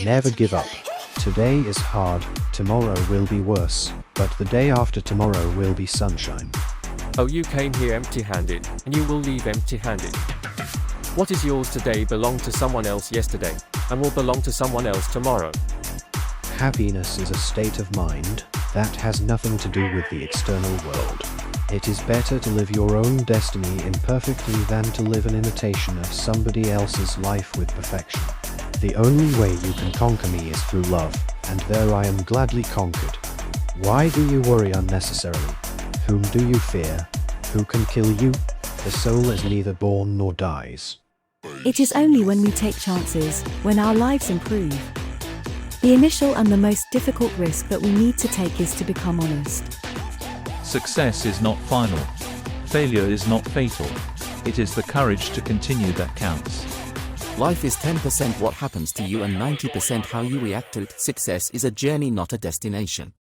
Never give up. Today is hard, tomorrow will be worse, but the day after tomorrow will be sunshine. Oh, you came here empty-handed, and you will leave empty-handed. What is yours today belonged to someone else yesterday, and will belong to someone else tomorrow. Happiness is a state of mind that has nothing to do with the external world. It is better to live your own destiny imperfectly than to live an imitation of somebody else's life with perfection. The only way you can conquer me is through love, and there I am gladly conquered. Why do you worry unnecessarily? Whom do you fear? Who can kill you? The soul is neither born nor dies. It is only when we take chances, when our lives improve. The initial and the most difficult risk that we need to take is to become honest. Success is not final. Failure is not fatal. It is the courage to continue that counts. Life is 10% what happens to you and 90% how you react to it. Success is a journey, not a destination.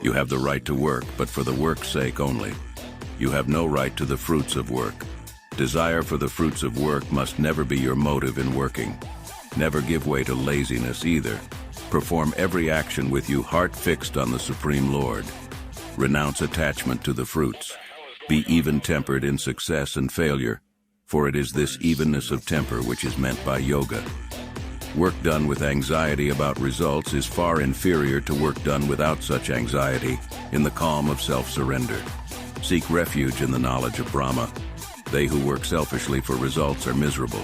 You have the right to work, but for the work's sake only. You have no right to the fruits of work. Desire for the fruits of work must never be your motive in working. Never give way to laziness either. Perform every action with you heart fixed on the Supreme Lord. Renounce attachment to the fruits. Be even-tempered in success and failure, for it is this evenness of temper which is meant by yoga. Work done with anxiety about results is far inferior to work done without such anxiety, in the calm of self-surrender. Seek refuge in the knowledge of Brahma. They who work selfishly for results are miserable.